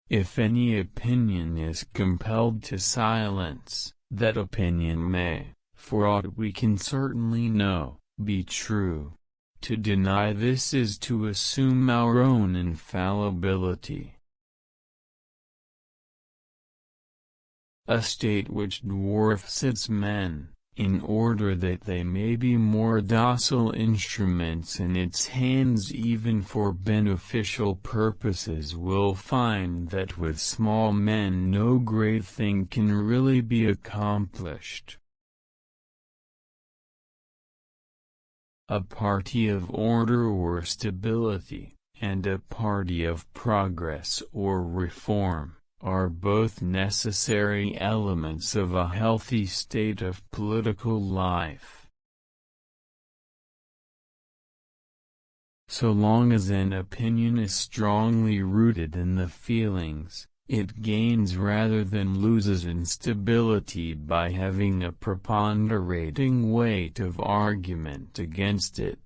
If any opinion is compelled to silence, that opinion may, for aught we can certainly know, be true. To deny this is to assume our own infallibility. A state which dwarfs its men, in order that they may be more docile instruments in its hands even for beneficial purposes, will find that with small men no great thing can really be accomplished. A party of order or stability, and a party of progress or reform, are both necessary elements of a healthy state of political life. So long as an opinion is strongly rooted in the feelings, it gains rather than loses in stability by having a preponderating weight of argument against it.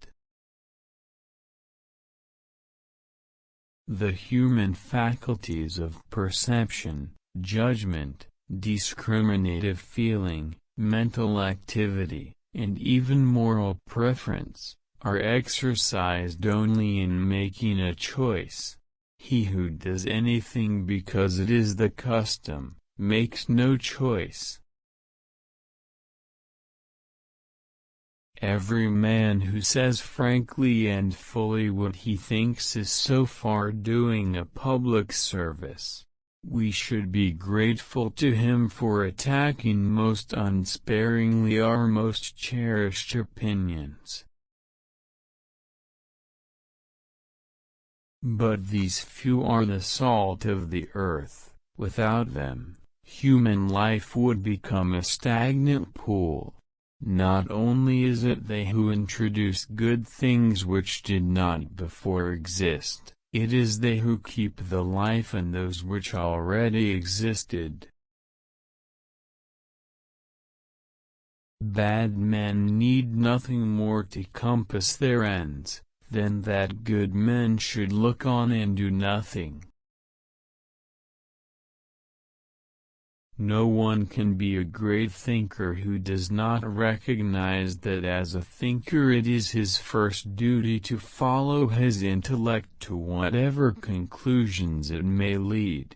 The human faculties of perception, judgment, discriminative feeling, mental activity, and even moral preference, are exercised only in making a choice. He who does anything because it is the custom, makes no choice. Every man who says frankly and fully what he thinks is so far doing a public service. We should be grateful to him for attacking most unsparingly our most cherished opinions. But these few are the salt of the earth. Without them, human life would become a stagnant pool. Not only is it they who introduce good things which did not before exist, it is they who keep the life in those which already existed. Bad men need nothing more to compass their ends, than that good men should look on and do nothing. No one can be a great thinker who does not recognize that as a thinker it is his first duty to follow his intellect to whatever conclusions it may lead.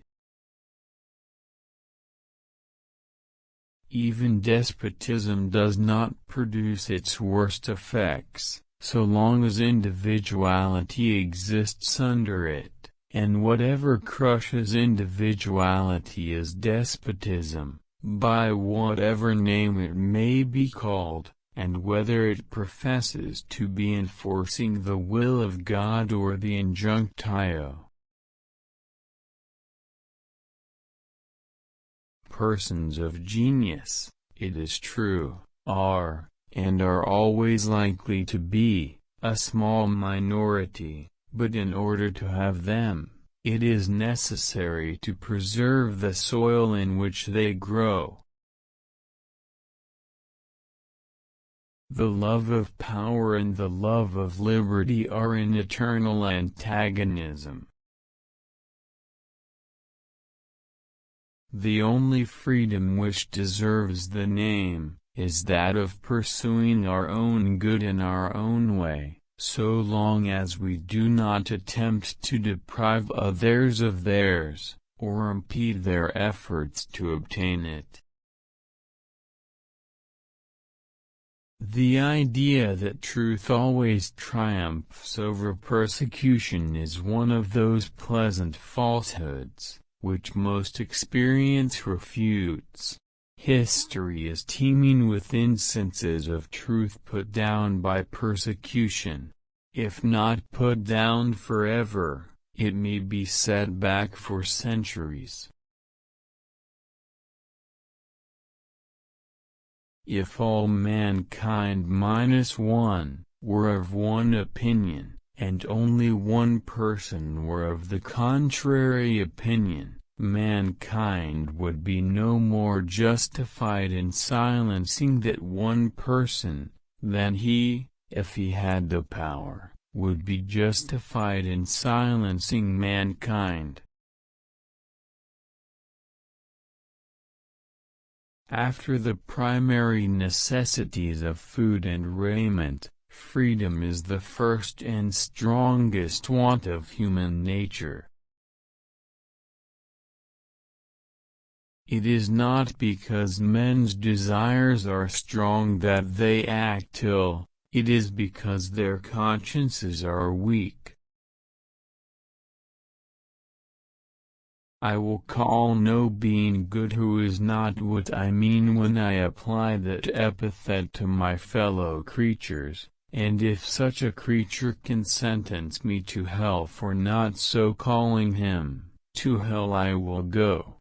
Even despotism does not produce its worst effects, so long as individuality exists under it. And whatever crushes individuality is despotism, by whatever name it may be called, and whether it professes to be enforcing the will of God or the injunctio. Persons of genius, it is true, are, and are always likely to be, a small minority. But in order to have them, it is necessary to preserve the soil in which they grow. The love of power and the love of liberty are in eternal antagonism. The only freedom which deserves the name, is that of pursuing our own good in our own way, so long as we do not attempt to deprive others of theirs, or impede their efforts to obtain it. The idea that truth always triumphs over persecution is one of those pleasant falsehoods, which most experience refutes. History is teeming with instances of truth put down by persecution. If not put down forever, it may be set back for centuries. If all mankind minus one were of one opinion, and only one person were of the contrary opinion, mankind would be no more justified in silencing that one person, than he, if he had the power, would be justified in silencing mankind. After the primary necessities of food and raiment, freedom is the first and strongest want of human nature. It is not because men's desires are strong that they act ill, it is because their consciences are weak. I will call no being good who is not what I mean when I apply that epithet to my fellow creatures, and if such a creature can sentence me to hell for not so calling him, to hell I will go.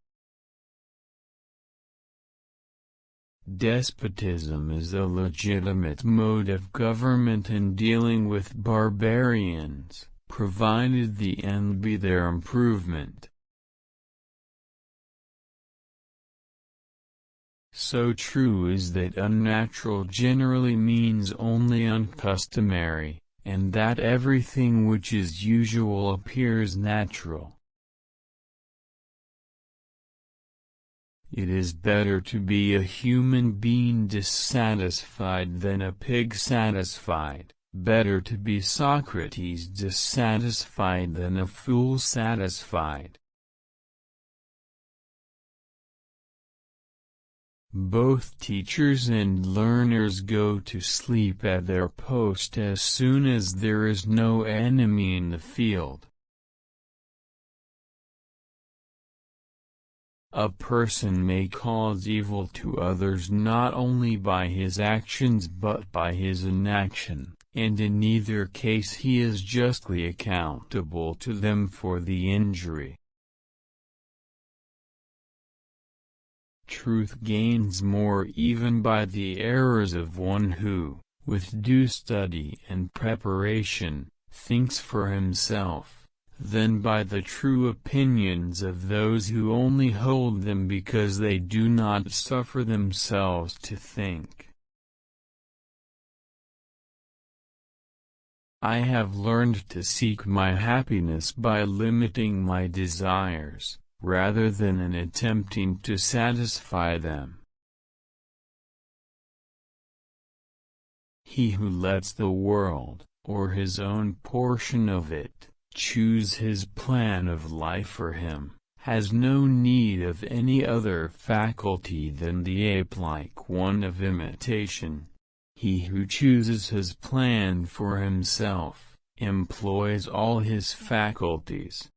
Despotism is a legitimate mode of government in dealing with barbarians, provided the end be their improvement. So true is that unnatural generally means only uncustomary, and that everything which is usual appears natural. It is better to be a human being dissatisfied than a pig satisfied, better to be Socrates dissatisfied than a fool satisfied. Both teachers and learners go to sleep at their post as soon as there is no enemy in the field. A person may cause evil to others not only by his actions but by his inaction, and in either case he is justly accountable to them for the injury. Truth gains more even by the errors of one who, with due study and preparation, thinks for himself, than by the true opinions of those who only hold them because they do not suffer themselves to think. I have learned to seek my happiness by limiting my desires, rather than in attempting to satisfy them. He who lets the world, or his own portion of it, choose his plan of life for him, has no need of any other faculty than the ape-like one of imitation. He who chooses his plan for himself, employs all his faculties,